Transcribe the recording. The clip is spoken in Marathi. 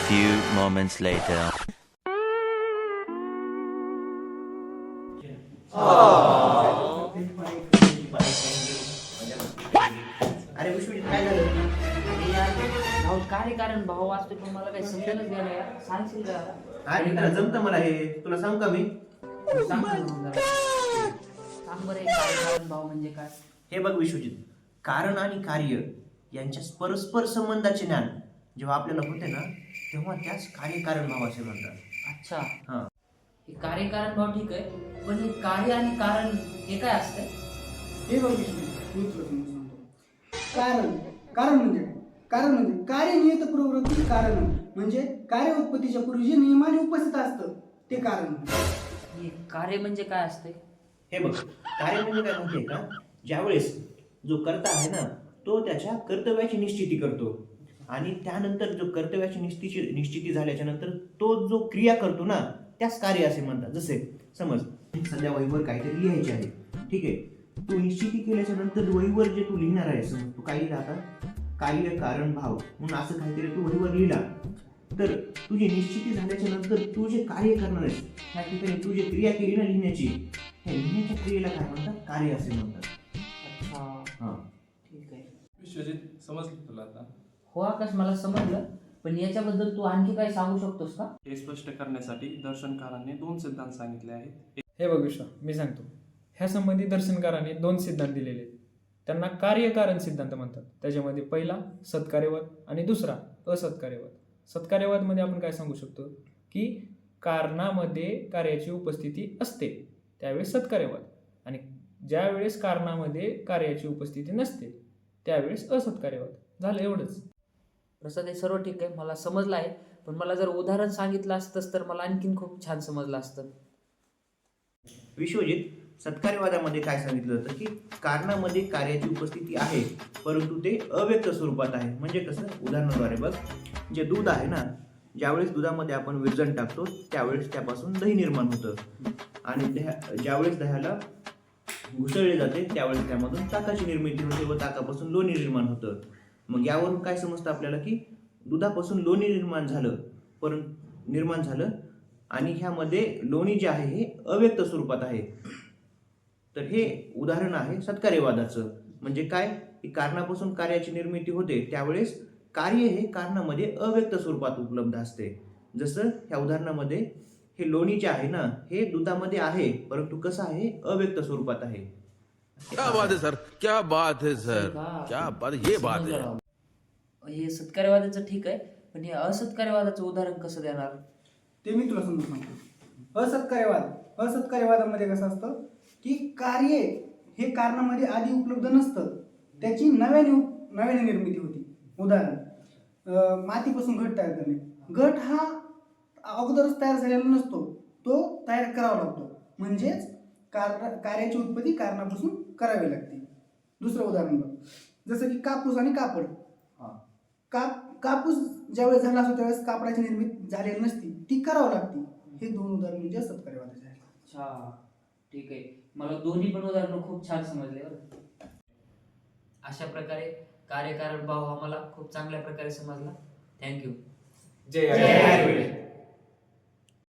few moments later. अरे विश्वजित काय झालं? अरे यार भाऊ कार्यकारण भाऊ वाचतो पण मला काही समजेलच गेलं यार. सांगशील का? अरे मित्रा जमतं मला हे, तुला सांग का मी? सांग ना मग जरा. सांग बरं हे कार्यकारण भाव म्हणजे काय? हे बघ विश्वजित, कारण आणि कार्य यांच्या परस्पर संबंधाचे ज्ञान जेव्हा आपल्याला होते ना, तेव्हा त्याच कार्यकारण भाव असे म्हणतात. अच्छा, हा, हे कार्यकारण भाव ठीक आहे, पण हे कार्य आणि कारण हे काय असतंय? हे बघ विश्वजित, मी तुला समजून सांगतो. कारण कारण म्हणजे काय? कारण म्हणजे कार्यनियत प्रवृत्ती कारण म्हणजे कार्य उत्पत्तीच्या पूर्वी जे नियमाने उपस्थित असतं ते कारण. हे कार्य म्हणजे काय असतंय? हे बघ, कार्य म्हणजे काय माहितीये का? ज्यावेळेस जो कर्ता आहे ना, तो त्याच्या कर्तव्याची निश्चिती करतो आणि त्यानंतर जो कर्तव्याची निश्चिती झाल्याच्या नंतर तो जो क्रिया करतो ना, त्यास कार्य असे म्हणतात. जसे समज सध्या वहीवर काहीतरी लिहायचे आहे, ठीक आहे, तू निश्चिती केल्याच्या नंतर वहीवर जे तू लिहिणार आहे, समज तू काय लिहिला आता, कार्य कारण भाव म्हणून असं काहीतरी तू वहीवर लिहिला, तर तुझी निश्चिती झाल्याच्या नंतर तू जे कार्य करणार आहेस त्या ठिकाणी तू जे क्रिया केली ना लिहिण्याची, त्या लिहिण्याच्या क्रियेला काय म्हणतात? कार्य असे म्हणतात. अच्छा, हा, ठीक आहे. विश्वजित समजलं तुला आता? हो आकाश, मला समजलं, पण याच्याबद्दल तू आणखी काय सांगू शकतोस का? हे स्पष्ट करण्यासाठी दर्शनकारांनी 2 सिद्धांत सांगितले आहेत. हे बघ विश्वा, मी सांगतो. ह्या संबंधी दर्शनकारांनी 2 सिद्धांत दिलेले आहेत. त्यांना कार्यकारण सिद्धांत म्हणतात. त्याच्यामध्ये पहिला सत्कार्यवाद आणि दुसरा असत्कार्यवाद. सत्कार्यवादमध्ये आपण काय सांगू शकतो की कारणामध्ये कार्याची उपस्थिती असते त्यावेळेस सत्कार्यवाद, आणि ज्यावेळेस कारणामध्ये कार्याची उपस्थिती नसते त्यावेळेस असत्कार्यवाद. झालं एवढंच. प्रसाद, हे सर्व ठीक आहे, मला समजलं आहे, पण मला जर उदाहरण सांगितलं असतंस तर मला आणखीन खूप छान समजलं असतं. विश्वजित, सत्कार्यवादामध्ये काय सांगितलं होतं की कारणामध्ये कार्याची उपस्थिती आहे, परंतु ते अव्यक्त स्वरूपात आहे. म्हणजे कसं? उदाहरणाद्वारे बघ, जे दूध आहे ना, ज्यावेळेस दुधामध्ये आपण विरजण टाकतो त्यावेळेस त्यापासून दही निर्माण होतं, आणि ज्यावेळेस दह्याला घुसळले जाते त्यावेळेस त्यामधून ताकाची निर्मिती होते व ताकापासून लोणी निर्माण होतं. मग यावरून काय समजतं आपल्याला की दुधापासून लोणी निर्माण झालं आणि ह्यामध्ये लोणी जे आहे हे अव्यक्त स्वरूपात आहे. तर हे उदाहरण आहे सत्कार्यवादाचं. म्हणजे काय की कारणापासून कार्याची निर्मिती होते त्यावेळेस कार्य हे कारणामध्ये अव्यक्त स्वरूपात उपलब्ध असते. जसं ह्या उदाहरणामध्ये हे लोणी जे आहे ना, हे दुधामध्ये आहे, परंतु कसं आहे? अव्यक्त स्वरूपात आहे. क्या बात है सर, क्या बात है सर, क्या बात, ये बात है. हे सत्कार्यवादाचं ठीक आहे, पण हे असत्कार्यवादाचं उदाहरण कसं देणार? ते मी तुला समजून सांगतो. असत्कार्यवादामध्ये कसं असतं की कार्य हे कारणामध्ये आधी उपलब्ध नसतं, त्याची नव्याने निर्मिती होती. उदाहरण, मातीपासून घट तयार करणे. घट हा अगोदरच तयार झालेला नसतो, तो तयार करावा लागतो. म्हणजेच कार्याची उत्पत्ती कारणापासून करावी लागते. दुसरं उदाहरण बघ, जसं की कापूस आणि कापड. कापूस ज्यावेळेस झाला असतो त्यावेळेस कापडाची निर्मिती झालेली नसती, ती करावं लागते. हे 2 उदाहरण म्हणजे सत्कार्यवादाचे आहेत. अच्छा, ठीक आहे, मला दोन्ही पण उदाहरणं खूप छान समजले बरं. अशा प्रकारे कार्यकारण भाव हा मला खूप चांगल्या प्रकारे समजला. थँक्यू. जय